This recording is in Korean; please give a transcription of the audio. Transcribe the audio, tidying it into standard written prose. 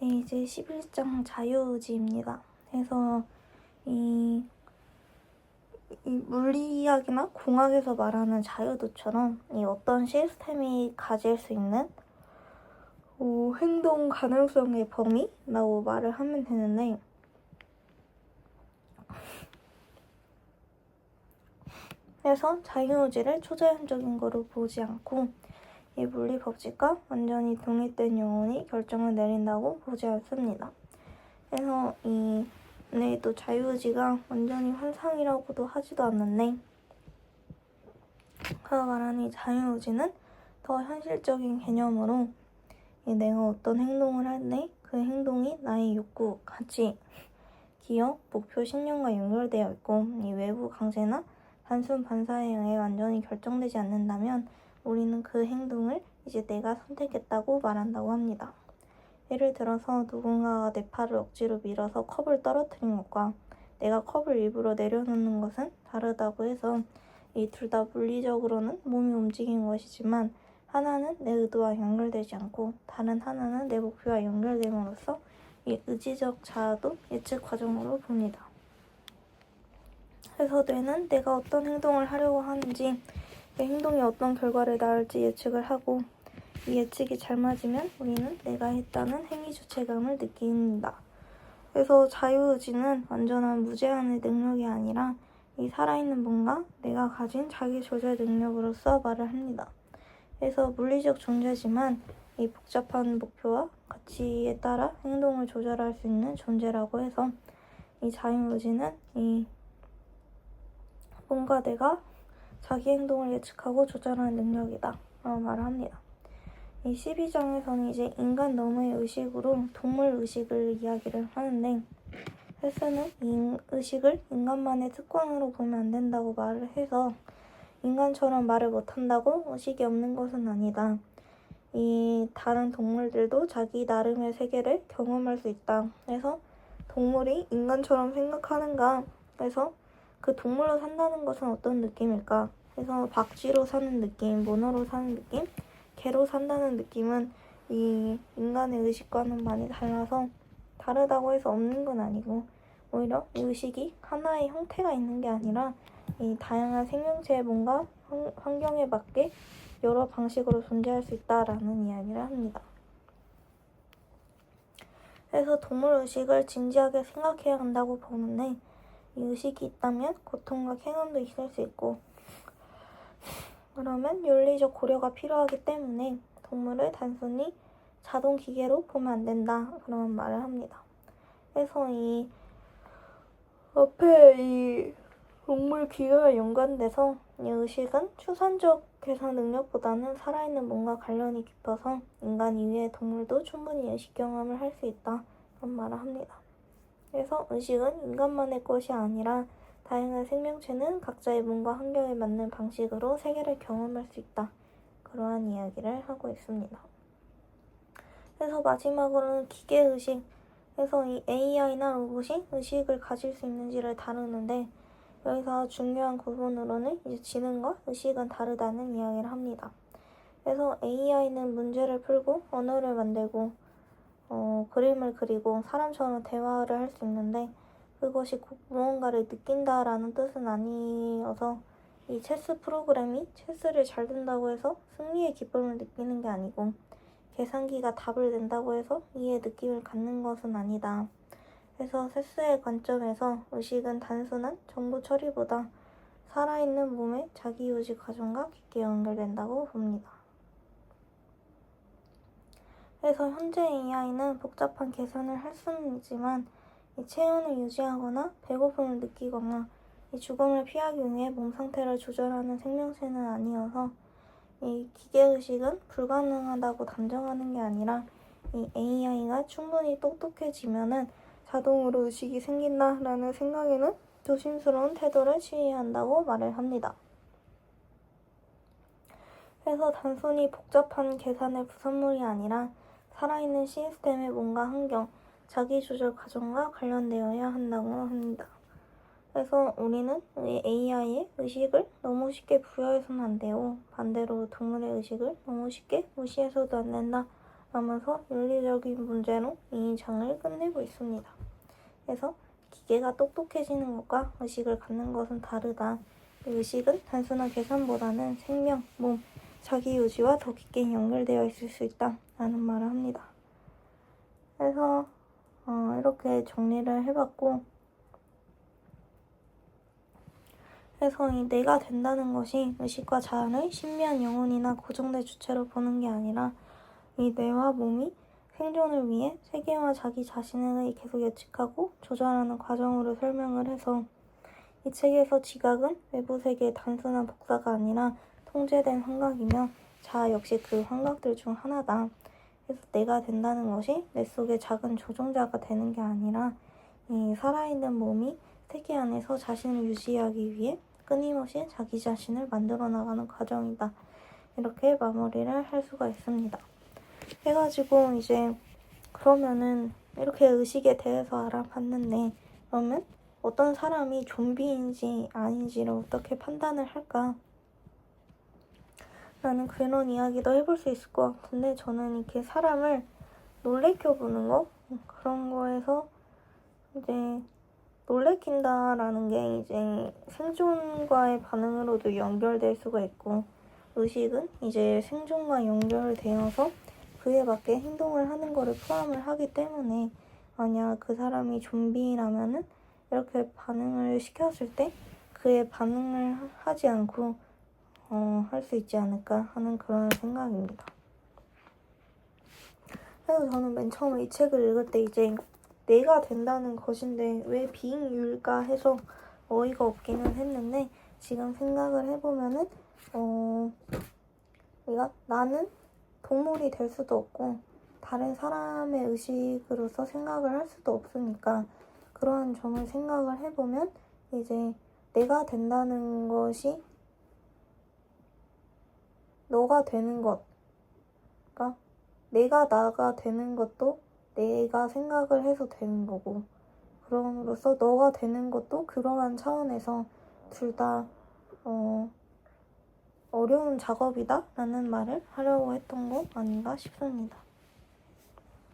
네, 이제 11장 자유의지입니다. 그래서 이 물리학이나 공학에서 말하는 자유도처럼 이 어떤 시스템이 가질 수 있는 행동 가능성의 범위라고 말을 하면 되는데, 그래서 자유의지를 초자연적인 거로 보지 않고 이 물리 법칙과 완전히 독립된 영혼이 결정을 내린다고 보지 않습니다. 그래서 또 자유의지가 완전히 환상이라고도 하지도 않는데, 그가 말하는 이 자유의지는 더 현실적인 개념으로 내가 어떤 행동을 할 때 그 행동이 나의 욕구, 가치, 기억, 목표, 신념과 연결되어 있고 이 외부 강제나 단순 반사에 의해 완전히 결정되지 않는다면 우리는 그 행동을 이제 내가 선택했다고 말한다고 합니다. 예를 들어서 누군가가 내 팔을 억지로 밀어서 컵을 떨어뜨린 것과 내가 컵을 일부러 내려놓는 것은 다르다고 해서 이 둘 다 물리적으로는 몸이 움직인 것이지만 하나는 내 의도와 연결되지 않고 다른 하나는 내 목표와 연결됨으로써 이 의지적 자아도 예측 과정으로 봅니다. 그래서 뇌는 내가 어떤 행동을 하려고 하는지, 그 행동이 어떤 결과를 낳을지 예측을 하고 이 예측이 잘 맞으면 우리는 내가 했다는 행위 주체감을 느낀다. 그래서 자유의지는 완전한 무제한의 능력이 아니라 이 살아있는 뭔가 내가 가진 자기 조절 능력으로서 말을 합니다. 그래서 물리적 존재지만 이 복잡한 목표와 가치에 따라 행동을 조절할 수 있는 존재라고 해서 이 자유의지는 이 뭔가 내가 자기 행동을 예측하고 조절하는 능력이다 라고 말을 합니다. 이 12장에서는 이제 인간 너머의 의식으로 동물 의식을 이야기를 하는데, 헬스는 이 의식을 인간만의 특권으로 보면 안 된다고 말을 해서 인간처럼 말을 못한다고 의식이 없는 것은 아니다. 이 다른 동물들도 자기 나름의 세계를 경험할 수 있다. 그래서 동물이 인간처럼 생각하는가? 그래서 그 동물로 산다는 것은 어떤 느낌일까? 그래서 박쥐로 사는 느낌, 모노로 사는 느낌, 개로 산다는 느낌은 이 인간의 의식과는 많이 달라서 다르다고 해서 없는 건 아니고, 오히려 이 의식이 하나의 형태가 있는 게 아니라 이 다양한 생명체의 뭔가 환경에 맞게 여러 방식으로 존재할 수 있다라는 이야기를 합니다. 그래서 동물 의식을 진지하게 생각해야 한다고 보는데, 이 의식이 있다면 고통과 쾌감도 있을 수 있고, 그러면 윤리적 고려가 필요하기 때문에 동물을 단순히 자동 기계로 보면 안 된다 그런 말을 합니다. 그래서 이 앞에 이 동물 기계와 연관돼서 이 의식은 추상적 계산 능력보다는 살아있는 뭔가 관련이 깊어서 인간 이외의 동물도 충분히 의식 경험을 할 수 있다 그런 말을 합니다. 그래서 의식은 인간만의 것이 아니라 다양한 생명체는 각자의 몸과 환경에 맞는 방식으로 세계를 경험할 수 있다. 그러한 이야기를 하고 있습니다. 그래서 마지막으로는 기계의식. 그래서 이 AI나 로봇이 의식을 가질 수 있는지를 다루는데, 여기서 중요한 구분으로는 이제 지능과 의식은 다르다는 이야기를 합니다. 그래서 AI는 문제를 풀고 언어를 만들고 그림을 그리고 사람처럼 대화를 할 수 있는데, 그것이 꼭 무언가를 느낀다라는 뜻은 아니어서 이 체스 프로그램이 체스를 잘 둔다고 해서 승리의 기쁨을 느끼는 게 아니고, 계산기가 답을 낸다고 해서 이의 느낌을 갖는 것은 아니다. 그래서 체스의 관점에서 의식은 단순한 정보 처리보다 살아있는 몸의 자기유지 과정과 깊게 연결된다고 봅니다. 그래서 현재 AI는 복잡한 계산을 할 수는 있지만 이 체온을 유지하거나 배고픔을 느끼거나 이 죽음을 피하기 위해 몸 상태를 조절하는 생명체는 아니어서 이 기계의식은 불가능하다고 단정하는 게 아니라 이 AI가 충분히 똑똑해지면은 자동으로 의식이 생긴다라는 생각에는 조심스러운 태도를 취해야 한다고 말을 합니다. 그래서 단순히 복잡한 계산의 부산물이 아니라 살아있는 시스템의 몸과 환경, 자기조절 과정과 관련되어야 한다고 합니다. 그래서 우리는 AI의 의식을 너무 쉽게 부여해서는 안 되고, 반대로 동물의 의식을 너무 쉽게 무시해서도 안 된다 라면서 윤리적인 문제로 이 장을 끝내고 있습니다. 그래서 기계가 똑똑해지는 것과 의식을 갖는 것은 다르다. 의식은 단순한 계산보다는 생명, 몸, 자기 유지와 더 깊게 연결되어 있을 수 있다 라는 말을 합니다. 그래서 이렇게 정리를 해봤고, 그래서 이 내가 된다는 것이 의식과 자아를 신비한 영혼이나 고정된 주체로 보는 게 아니라 이 뇌와 몸이 생존을 위해 세계와 자기 자신을 계속 예측하고 조절하는 과정으로 설명을 해서, 이 책에서 지각은 외부 세계의 단순한 복사가 아니라 통제된 환각이며 자아 역시 그 환각들 중 하나다. 그래서 내가 된다는 것이 내 속의 작은 조종자가 되는 게 아니라 이 살아있는 몸이 세계 안에서 자신을 유지하기 위해 끊임없이 자기 자신을 만들어 나가는 과정이다. 이렇게 마무리를 할 수가 있습니다. 해가지고 이제 그러면은 이렇게 의식에 대해서 알아봤는데, 그러면 어떤 사람이 좀비인지 아닌지를 어떻게 판단을 할까? 라는 그런 이야기도 해볼 수 있을 것 같은데, 저는 이렇게 사람을 놀래켜보는 거? 그런 거에서 이제 놀래킨다라는 게 이제 생존과의 반응으로도 연결될 수가 있고, 의식은 이제 생존과 연결되어서 그에 맞게 행동을 하는 거를 포함을 하기 때문에, 만약 그 사람이 좀비라면은 이렇게 반응을 시켰을 때 그의 반응을 하지 않고 할 수 있지 않을까 하는 그런 생각입니다. 그래서 저는 맨 처음에 이 책을 읽을 때 이제 내가 된다는 것인데 왜 비잉유일까 해서 어이가 없기는 했는데, 지금 생각을 해보면은 나는 동물이 될 수도 없고 다른 사람의 의식으로서 생각을 할 수도 없으니까, 그런 점을 생각을 해보면 이제 내가 된다는 것이 너가 되는 것, 그러니까 내가 나가 되는 것도 내가 생각을 해서 되는 거고, 그럼으로써 너가 되는 것도 그러한 차원에서 둘 다 어려운 작업이다 라는 말을 하려고 했던 거 아닌가 싶습니다.